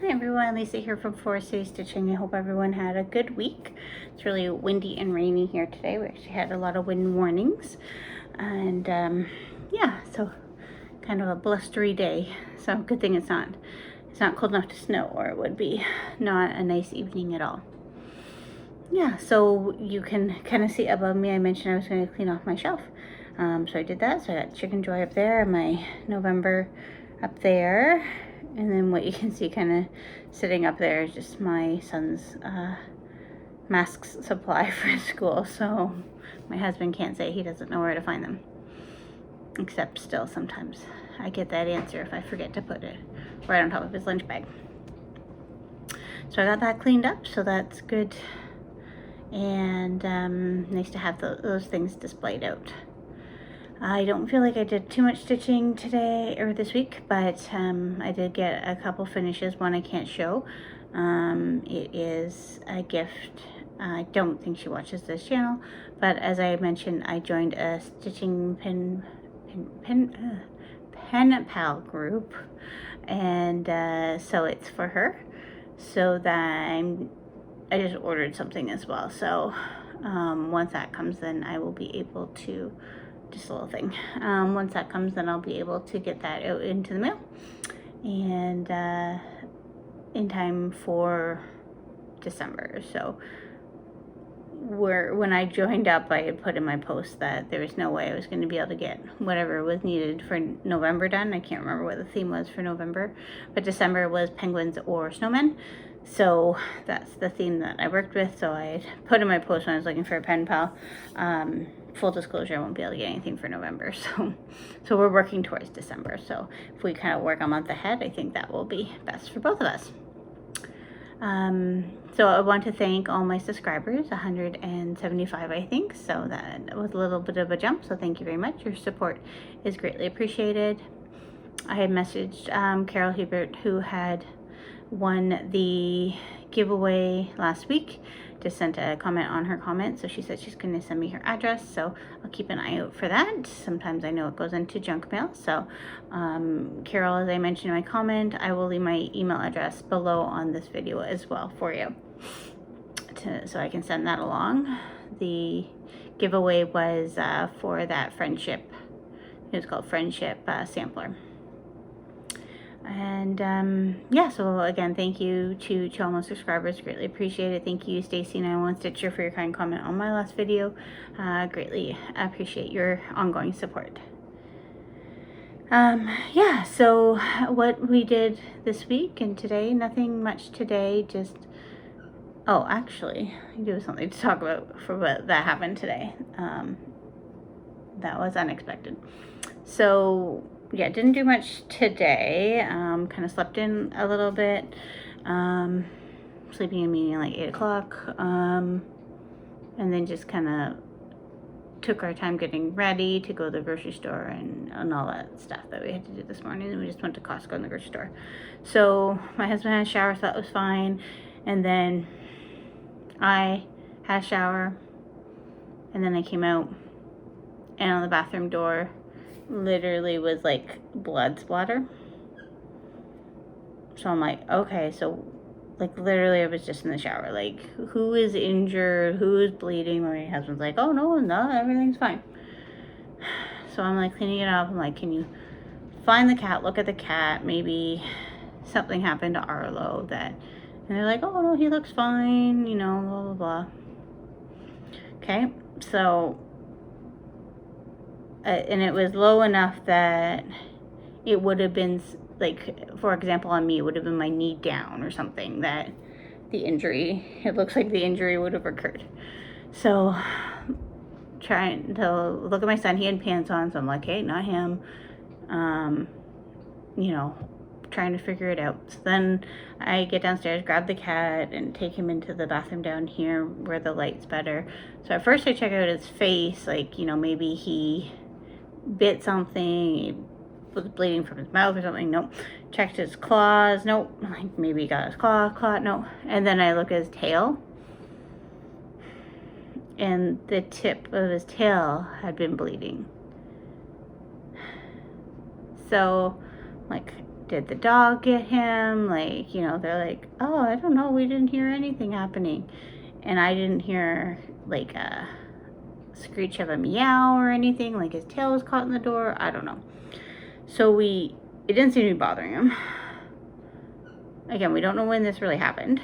Hi everyone, Lisa here from Flosstube Stitching. I hope everyone had a good week. It's really windy and rainy here today. We actually had a lot of wind warnings. And yeah, so kind of a blustery day. So good thing it's not cold enough to snow, or it would be not a nice evening at all. Yeah, so you can kind of see above me, I mentioned I was going to clean off my shelf. So I did that. So I got Chicken Joy up there, my November up there. And then what you can see kind of sitting up there is just my son's masks supply for school. So my husband can't say he doesn't know where to find them. Except still sometimes I get that answer if I forget to put it right on top of his lunch bag. So I got that cleaned up, so that's good. And nice to have those things displayed out. I don't feel like I did too much stitching today or this week, but I did get a couple finishes. One I can't show. It is a gift. I don't think she watches this channel, but as I mentioned, I joined a stitching pen pal group, and so it's for her. So that I just ordered something as well. So once that comes, then I will be able to. Just a little thing. Once that comes, then I'll be able to get that out into the mail, and in time for December. So when I joined up, I had put in my post that there was no way I was going to be able to get whatever was needed for November done. I can't remember what the theme was for November, but December was penguins or snowmen. So that's the theme that I worked with. So I put in my post when I was looking for a pen pal. Full disclosure, I won't be able to get anything for November. So we're working towards December. So if we kind of work a month ahead, I think that will be best for both of us. So I want to thank all my subscribers, 175 I think, so that was a little bit of a jump, so thank you very much. Your support is greatly appreciated. I had messaged Carol Hubert, who had won the giveaway last week, just sent a comment on her comment, so she said she's going to send me her address, so I'll keep an eye out for that. Sometimes I know it goes into junk mail, so Carol, as I mentioned in my comment, I will leave my email address below on this video as well for you, so I can send that along. The giveaway was for that friendship, it was called Friendship Sampler. And yeah, so again, thank you to all my subscribers, greatly appreciate it. Thank you, Stacy91 Stitcher, for your kind comment on my last video. Greatly appreciate your ongoing support. Yeah, so what we did this week and today, nothing much today, just, oh, actually, I do have something to talk about for what that happened today. That was unexpected. So yeah, didn't do much today. Kind of slept in a little bit. Sleeping in meeting like 8 o'clock. And then just kind of took our time getting ready to go to the grocery store and all that stuff that we had to do this morning. And we just went to Costco in the grocery store. So my husband had a shower, thought it was fine. And then I had a shower. And then I came out, and on the bathroom door literally was like blood splatter. So I'm like, okay, so like literally I was just in the shower, like who is injured, who is bleeding? My husband's like, oh no, everything's fine. So I'm like cleaning it up. I'm like, can you find the cat, look at the cat, maybe something happened to Arlo that, and they're like, oh no, he looks fine, you know, blah blah blah. Okay, so and it was low enough that it would have been, like, for example, on me, it would have been my knee down or something, that the injury, it looks like the injury would have occurred. So trying to look at my son, he had pants on, so I'm like, hey, not him. You know, trying to figure it out. So then I get downstairs, grab the cat, and take him into the bathroom down here where the light's better. So at first I check out his face, like, you know, maybe he bit something, he was bleeding from his mouth or something. Nope. Checked his claws. Nope. Like maybe he got his claw caught. No. And then I look at his tail, and the tip of his tail had been bleeding. So, like, did the dog get him? Like, you know, they're like, oh, I don't know, we didn't hear anything happening. And I didn't hear like a screech of a meow or anything, like his tail was caught in the door. I don't know. So it didn't seem to be bothering him. Again, we don't know when this really happened.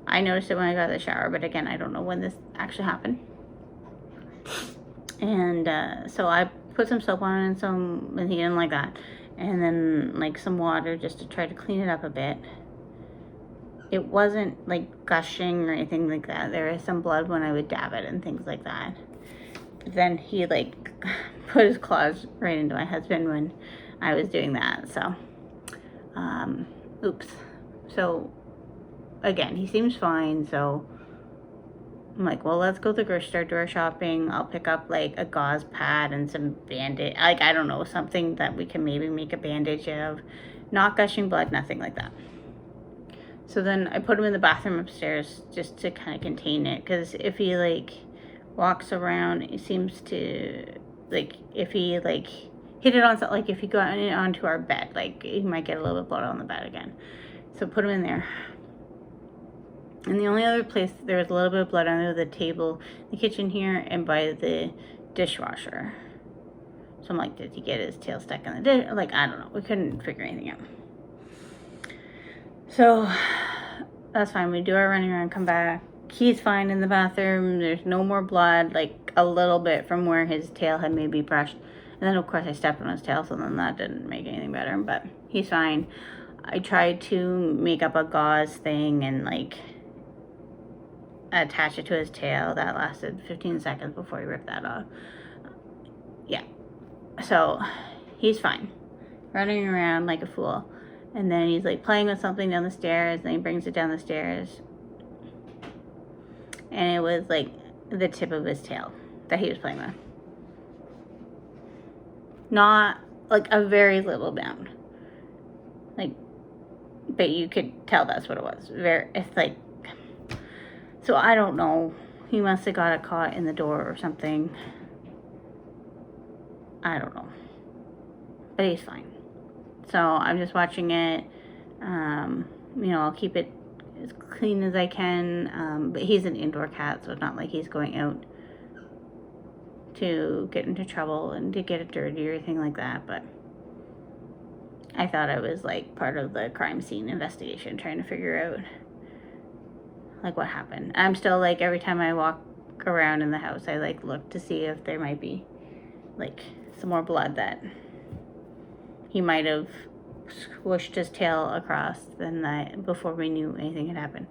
I noticed it when I got out of the shower, but again, I don't know when this actually happened. And so I put some soap on and he didn't like that. And then like some water just to try to clean it up a bit. It wasn't like gushing or anything like that. There is some blood when I would dab it and things like that. But then he like put his claws right into my husband when I was doing that. So, oops. So again, he seems fine. So I'm like, well, let's go to the grocery store, do our shopping. I'll pick up like a gauze pad and some bandage. Like, I don't know, something that we can maybe make a bandage of. Not gushing blood, nothing like that. So then I put him in the bathroom upstairs just to kind of contain it. Because if he like walks around, it seems to, like, if he like hit it on, like if he got onto our bed, like he might get a little bit of blood on the bed again. So put him in there. And the only other place there was a little bit of blood under the table, the kitchen here, and by the dishwasher. So I'm like, did he get his tail stuck in the dish? Like, I don't know. We couldn't figure anything out. So that's fine. We do our running around, come back. He's fine in the bathroom. There's no more blood, like a little bit from where his tail had maybe brushed. And then, of course, I stepped on his tail, so then that didn't make anything better. But he's fine. I tried to make up a gauze thing and, like, attach it to his tail. That lasted 15 seconds before he ripped that off. Yeah. So he's fine. Running around like a fool. And then he's like playing with something down the stairs. And he brings it down the stairs. And it was like the tip of his tail that he was playing with. Not like a very little down. Like, but you could tell that's what it was. It's like, so I don't know. He must have got it caught in the door or something. I don't know. But he's fine. So I'm just watching it. You know, I'll keep it as clean as I can. But he's an indoor cat, so it's not like he's going out to get into trouble and to get it dirty or anything like that. But I thought I was like part of the crime scene investigation, trying to figure out like what happened. I'm still like, every time I walk around in the house, I like look to see if there might be like some more blood that he might have squished his tail across before we knew anything had happened.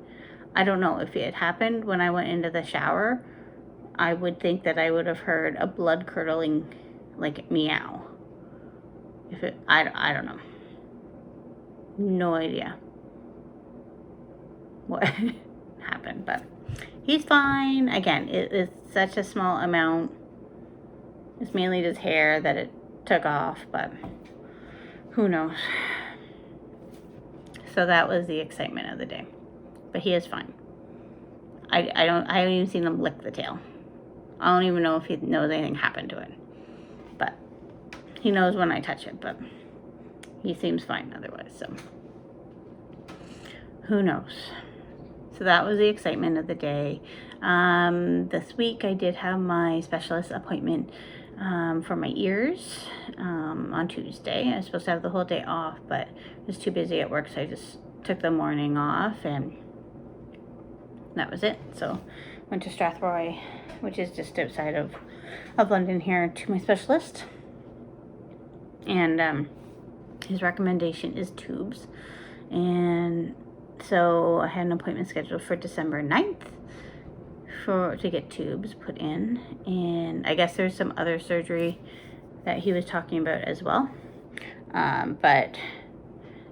I don't know if it had happened when I went into the shower. I would think that I would have heard a blood curdling like meow. I don't know. No idea what happened, but he's fine. Again, it's such a small amount. It's mainly just hair that it took off, but who knows. So that was the excitement of the day. But he is fine. I haven't even seen him lick the tail. I don't even know if he knows anything happened to it. But he knows when I touch it, but he seems fine otherwise, so who knows. So that was the excitement of the day. This week I did have my specialist appointment for my ears on Tuesday. I was supposed to have the whole day off, but I was too busy at work, so I just took the morning off, and that was it. So went to Strathroy, which is just outside of London here, to my specialist. And his recommendation is tubes. And so I had an appointment scheduled for December 9th to get tubes put in. And I guess there's some other surgery that he was talking about as well. But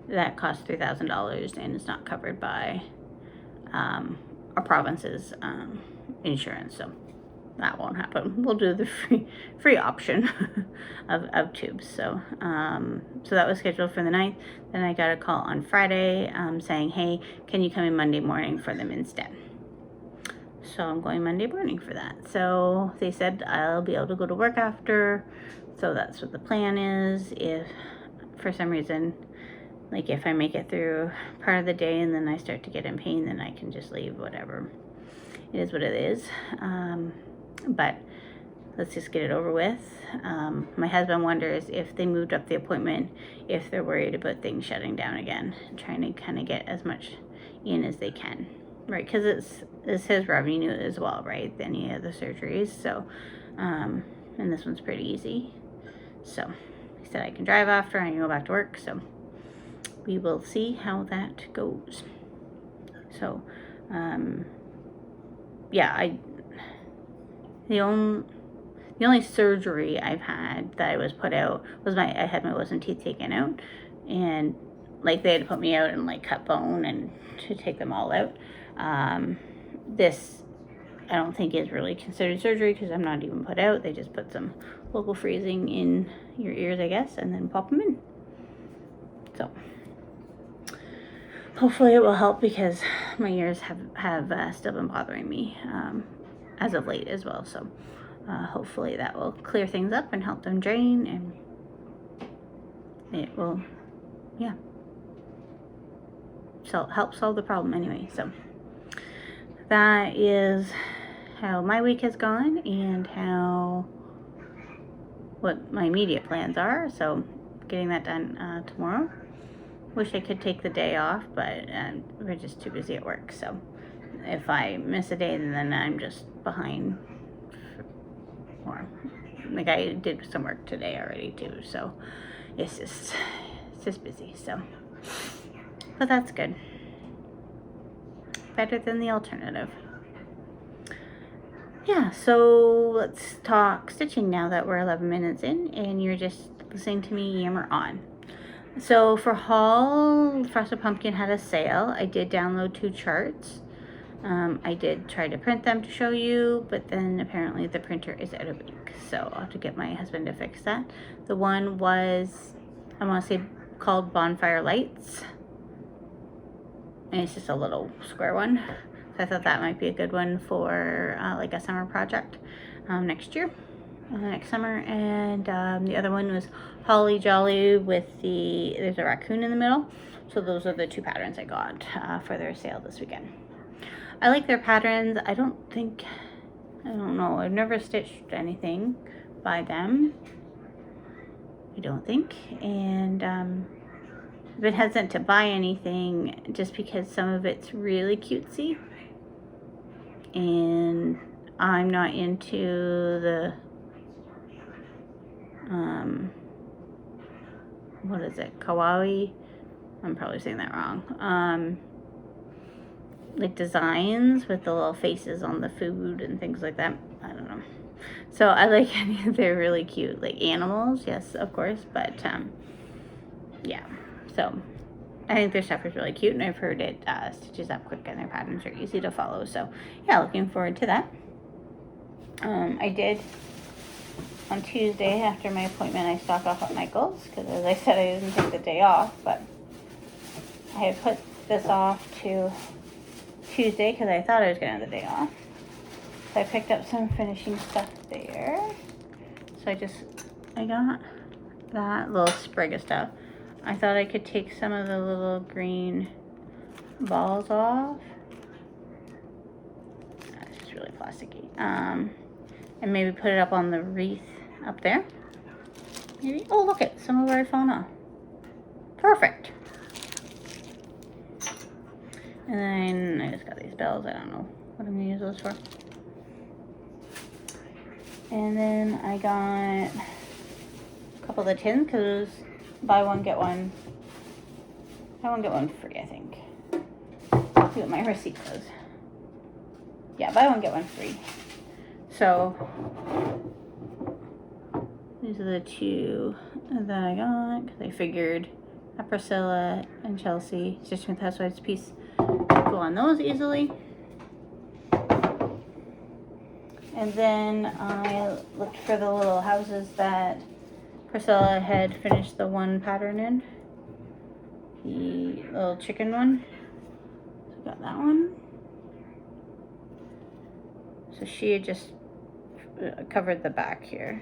that costs $3,000 and it's not covered by our province's insurance. So that won't happen. We'll do the free option of tubes. So so that was scheduled for the 9th. Then I got a call on Friday saying, hey, can you come in Monday morning for them instead? So I'm going Monday morning for that. So they said I'll be able to go to work after. So that's what the plan is. If for some reason, like if I make it through part of the day and then I start to get in pain, then I can just leave, whatever. It is what it is. But let's just get it over with. My husband wonders if they moved up the appointment, if they're worried about things shutting down again, trying to kind of get as much in as they can, right? Because it's his revenue as well, right? Any of the surgeries. So, and this one's pretty easy. So he said I can drive after I can go back to work. So we will see how that goes. So, yeah, the only surgery I've had that I was put out was I had my wisdom teeth taken out, and like they had to put me out and like cut bone and to take them all out. This I don't think is really considered surgery because I'm not even put out. They just put some local freezing in your ears, I guess, and then pop them in. So hopefully it will help because my ears have still been bothering me as of late as well. So hopefully that will clear things up and help them drain, and it will, yeah, so help solve the problem anyway. So that is how my week has gone and what my immediate plans are. So getting that done tomorrow. Wish I could take the day off, but we're just too busy at work. So if I miss a day, then I'm just behind more. Like I did some work today already too, so it's just busy. So, but that's good. Better than the alternative. Yeah, so let's talk stitching now that we're 11 minutes in and you're just listening to me yammer on. So for haul, Frosted Pumpkin had a sale. I did download 2 charts. I did try to print them to show you, but then apparently the printer is out of ink. So I'll have to get my husband to fix that. The one was, I want to say, called Bonfire Lights. And it's just a little square one. So I thought that might be a good one for like a summer project next year, next summer. And the other one was Holly Jolly with there's a raccoon in the middle. So those are the 2 patterns I got for their sale this weekend. I like their patterns. I don't know. I've never stitched anything by them. I don't think. And I've been hesitant to buy anything just because some of it's really cutesy. And I'm not into the, what is it? Kawaii? I'm probably saying that wrong. Like designs with the little faces on the food and things like that. I don't know. So I like, they're really cute, like animals, yes, of course, but yeah. So I think their stuff is really cute, and I've heard it stitches up quick and their patterns are easy to follow. So yeah, looking forward to that. I did on Tuesday after my appointment, I stopped off at Michael's because, as I said, I didn't take the day off, but I had put this off to Tuesday because I thought I was going to have the day off. So I picked up some finishing stuff there. So I got that little sprig of stuff. I thought I could take some of the little green balls off. It's just really plasticky. And maybe put it up on the wreath up there. Maybe. Oh, look it. Some of it fallen off. Perfect. And then I just got these bells. I don't know what I'm going to use those for. And then I got a couple of the tins because buy one, get one free, I think. See what my receipt says. Yeah, buy one, get one free. So these are the 2 that I got because I figured a Priscilla and Chelsea Stitch with Housewives piece go on those easily. And then I looked for the little houses that Priscilla had finished the one pattern in. The little chicken one. So got that one. So she had just covered the back here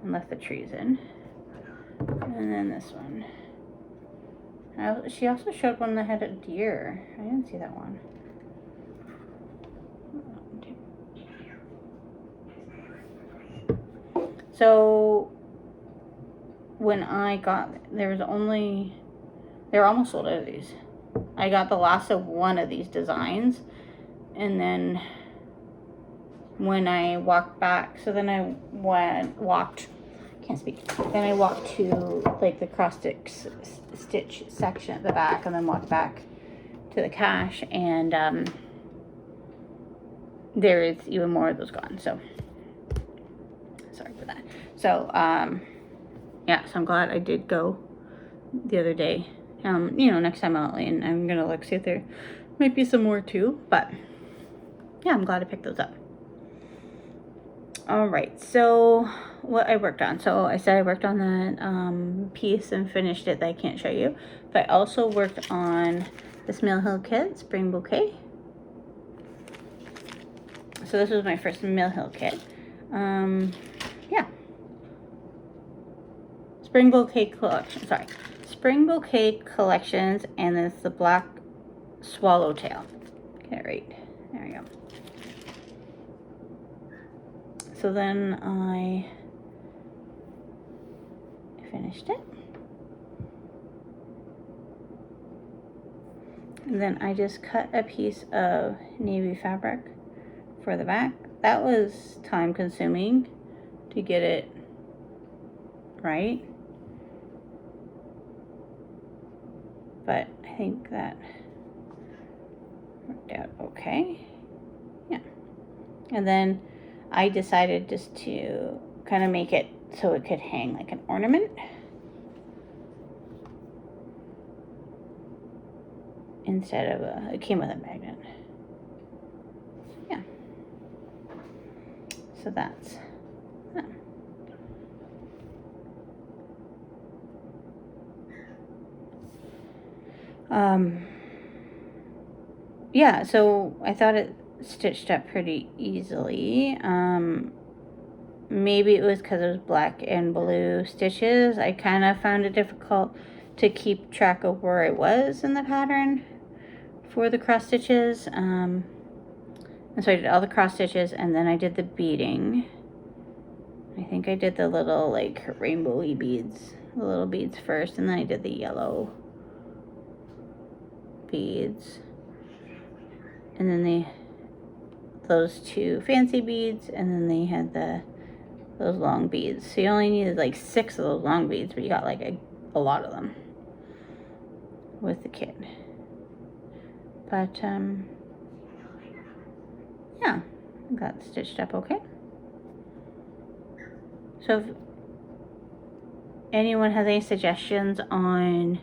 and left the trees in. And then this one. She also showed one that had a deer. I didn't see that one. So when I got, they were almost sold out of these. I got the last of one of these designs, and then when I walked back, so then I can't speak. Then I walked to like the Acrostic stitch section at the back, and then walked back to the cache, and there is even more of those gone. So sorry for that. So yeah, so I'm glad I did go the other day. You know, next time out, and I'm gonna look, see if there might be some more too. But yeah, I'm glad I picked those up. All right, so what I worked on. So I said I worked on that piece and finished it that I can't show you. But I also worked on this Mill Hill kit, Spring Bouquet. So this was my first Mill Hill kit. Yeah. Spring Bouquet collection, sorry. Spring Bouquet collections, and it's the black swallowtail. Get it right. There we go. So then I finished it. And then I just cut a piece of navy fabric for the back. That was time consuming to get it right. But I think that worked out okay. Yeah. And then I decided just to kind of make it so it could hang like an ornament. Instead of it came with a magnet. Yeah. So that's that. Yeah, so I thought it stitched up pretty easily. Maybe it was because it was black and blue stitches. I kind of found it difficult to keep track of where I was in the pattern for the cross stitches. And so I did all the cross stitches, and then I did the beading. I think I did the little like rainbowy beads, the little beads first, and then I did the yellow beads, and then those two fancy beads, and then they had those long beads. So you only needed like 6 of those long beads, but you got like a lot of them with the kit. But yeah, got stitched up okay. So if anyone has any suggestions on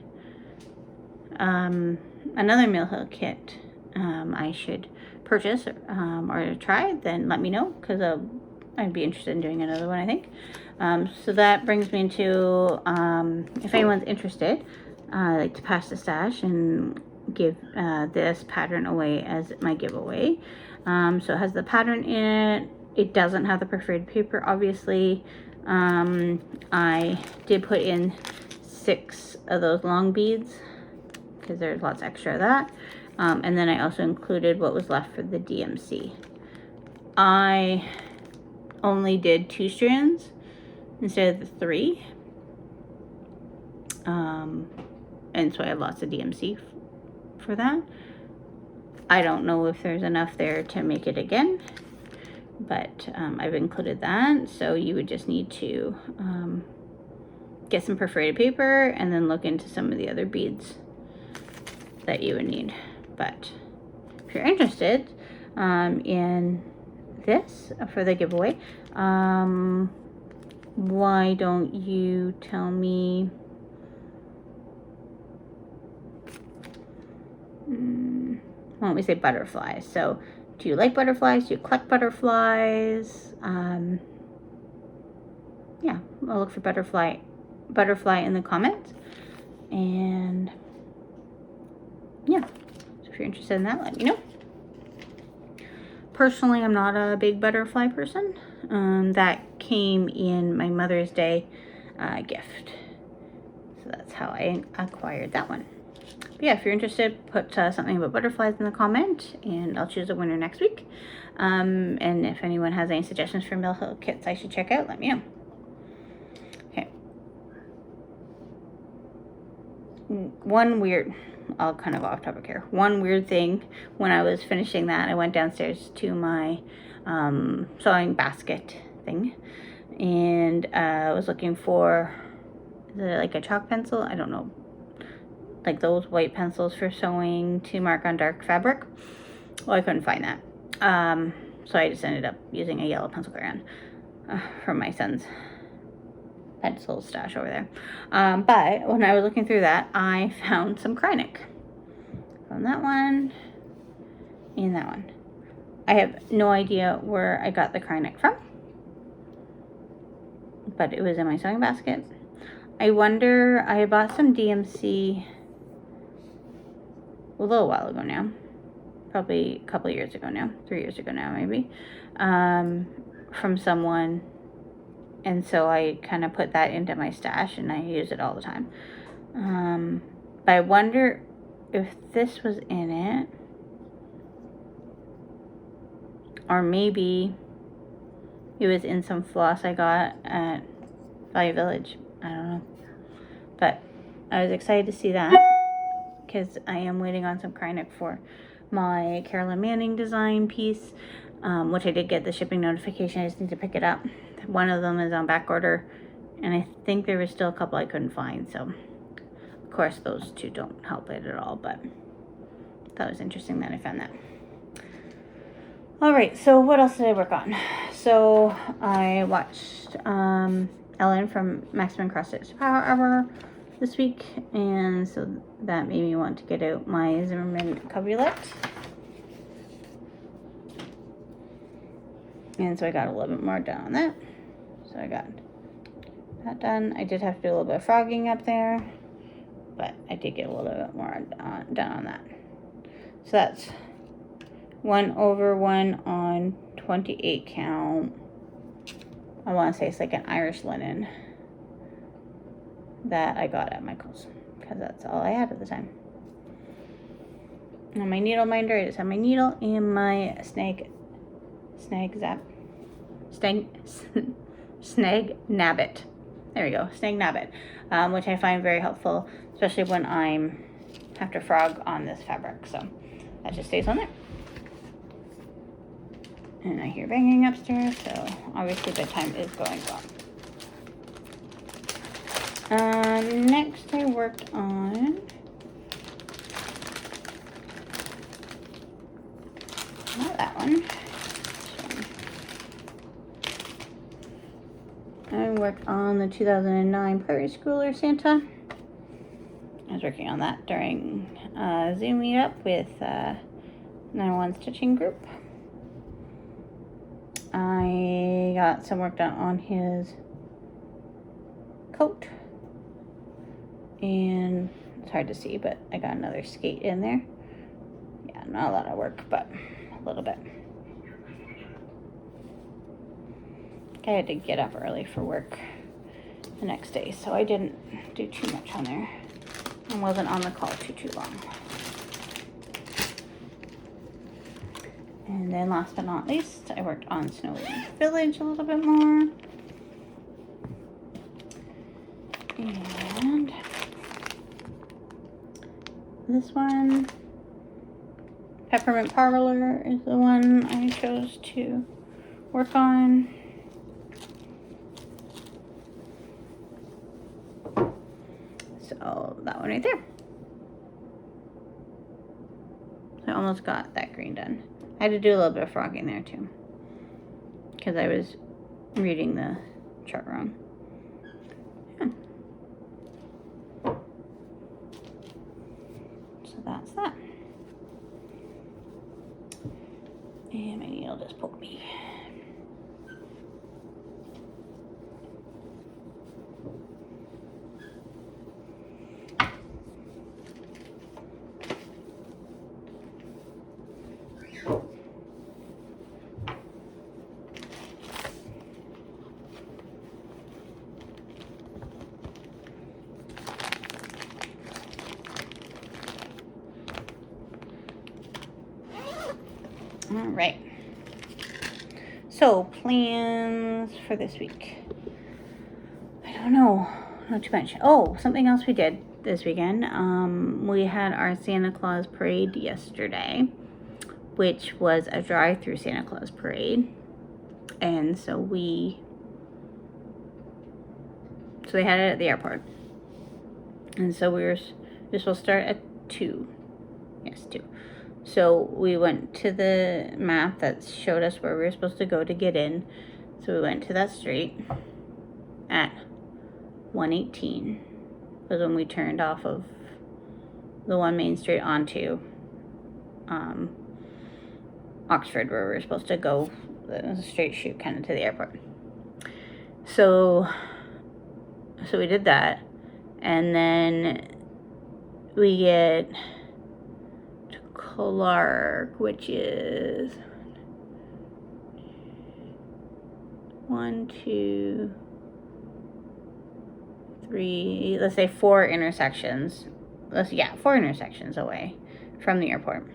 another Mill Hill kit I should purchase or try, then let me know, because I'd be interested in doing another one, I think. So that brings me into, if anyone's interested, I like to pass the stash and give this pattern away as my giveaway. So it has the pattern in it. It doesn't have the perforated paper, obviously. I did put in 6 of those long beads because there's lots extra of that. And then I also included what was left for the DMC. I only did 2 strands instead of the 3. And so I have lots of DMC for that. I don't know if there's enough there to make it again, but I've included that. So you would just need to get some perforated paper and then look into some of the other beads that you would need. But if you're interested in this for the giveaway, why don't you tell me why don't we say butterflies? So do you like butterflies? Do you collect butterflies? Yeah, I'll look for butterfly in the comments. And yeah, so if you're interested in that, let me know. Personally, I'm not a big butterfly person. That came in my Mother's Day gift. how I acquired that one. But yeah, if you're interested, put something about butterflies in the comment, and I'll choose a winner next week. And if anyone has any suggestions for Mill Hill kits I should check out, let me know. Okay. I'll kind of off topic here. One weird thing, when I was finishing that, I went downstairs to my sewing basket thing, and I was looking for, is it like a chalk pencil? I don't know. Like those white pencils for sewing to mark on dark fabric. Well, I couldn't find that. So I just ended up using a yellow pencil crayon from my son's pencil stash over there. But when I was looking through that, I found some Kreinik. Found that one and that one. I have no idea where I got the Kreinik from, but it was in my sewing basket. I wonder, I bought some DMC a little while ago now, probably a couple of years ago now, 3 years ago now maybe, from someone, and so I kind of put that into my stash and I use it all the time. But I wonder if this was in it, or maybe it was in some floss I got at Value Village. I don't know, but I was excited to see that, because I am waiting on some Kreinik for my Carolyn Manning design piece, which I did get the shipping notification. I just need to pick it up. One of them is on back order, and I think there was still a couple I couldn't find, so of course those two don't help it at all, but I thought it was interesting that I found that. All right, so what else did I work on? So I watched Ellen from Maximum Acrostic Power Hour this week, and so that made me want to get out my Zimmerman coverlet. And so I got a little bit more done on that. So I got that done. I did have to do a little bit of frogging up there, but I did get a little bit more done on that. So that's 1/1 on 28 count. I want to say it's like an Irish linen that I got at Michael's, because that's all I had at the time. On my needle minder, I just have my needle and my snag nabbit. There we go, snag nabbit, which I find very helpful, especially when I have to frog on this fabric. So that just stays on there. And I hear banging upstairs, so obviously bedtime is going on. Next I worked on, not that one. I worked on the 2009 Prairie Schooler Santa. I was working on that during a Zoom meetup with 901 Stitching Group. I got some work done on his coat, and it's hard to see, but I got another skate in there. Yeah, not a lot of work, but a little bit. I had to get up early for work the next day, so I didn't do too much on there and wasn't on the call too long. And then last but not least, I worked on Snowy Village a little bit more. And this one, Peppermint Parlor, is the one I chose to work on. So that one right there. I almost got that green done. I had to do a little bit of frogging there too, because I was reading the chart wrong. Yeah. So that's that. And my needle just poked me. All right. So, plans for this week. I don't know. Not too much. Oh, something else we did this weekend. We had our Santa Claus parade yesterday, which was a drive-through Santa Claus parade. And so they had it at the airport. And so this will start at 2. Yes, 2. So we went to the map that showed us where we were supposed to go to get in. So we went to that street at 1:18. Was when we turned off of the one main street onto Oxford, where we were supposed to go. It was a straight shoot kind of to the airport. So we did that, and then we get to Clark, which is 1, 2, 3, let's say 4 intersections. 4 intersections away from the airport.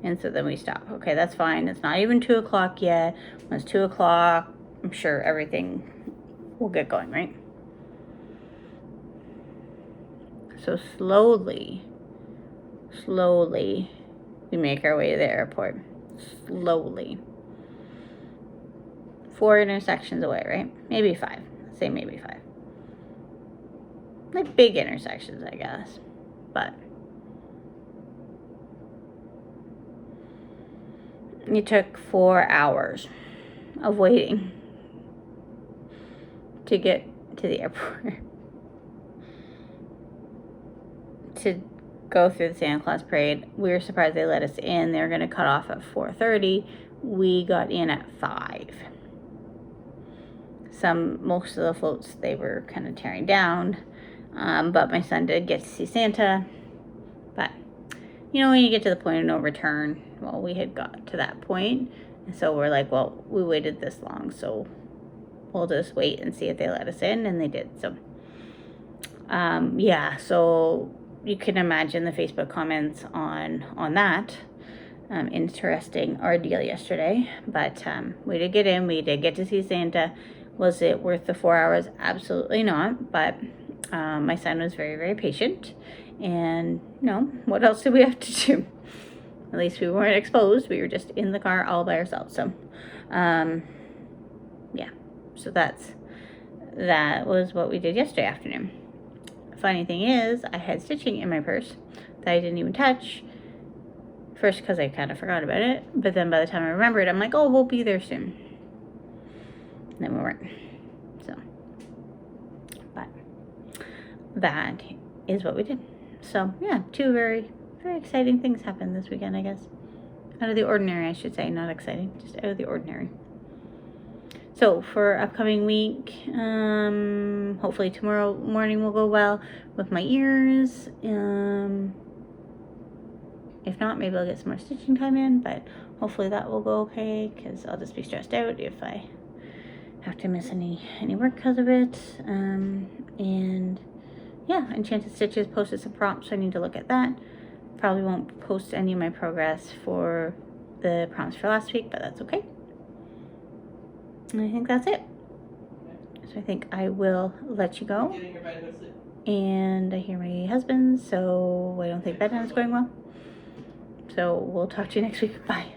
And so then we stop. Okay, that's fine. It's not even 2 o'clock yet. When it's 2 o'clock, I'm sure everything will get going, right? So slowly, we make our way to the airport. Slowly. 4 intersections away, right? Maybe 5. Let's say maybe 5. Like big intersections, I guess. But it took 4 hours of waiting to get to the airport. To go through the Santa Claus parade. We were surprised they let us in. They were going to cut off at 4:30. We got in at 5. Most of the floats they were kind of tearing down, but my son did get to see Santa. But when you get to the point of no return, well, we had got to that point, and so we're like, well, we waited this long, so we'll just wait and see if they let us in, and they did. So so you can imagine the Facebook comments on that. Interesting ordeal yesterday, but we did get in. We did get to see Santa. Was it worth the 4 hours? Absolutely not. But my son was very, very patient, and what else did we have to do? At least we weren't exposed. We were just in the car all by ourselves. So so that was what we did yesterday afternoon. Funny thing is, I had stitching in my purse that I didn't even touch. First, because I kind of forgot about it, but then by the time I remembered, I'm like, oh, we'll be there soon. And then we weren't. So, but that is what we did. So, yeah, 2 very, very exciting things happened this weekend, I guess. Out of the ordinary, I should say. Not exciting, just out of the ordinary. So for upcoming week, hopefully tomorrow morning will go well with my ears. If not, maybe I'll get some more stitching time in, but hopefully that will go okay, because I'll just be stressed out if I have to miss any work because of it. And Enchanted Stitches posted some prompts, so I need to look at that. Probably won't post any of my progress for the prompts for last week, but that's okay. And I think that's it. So I think I will let you go. And I hear my husband, so I don't think bedtime is going well. So we'll talk to you next week. Bye.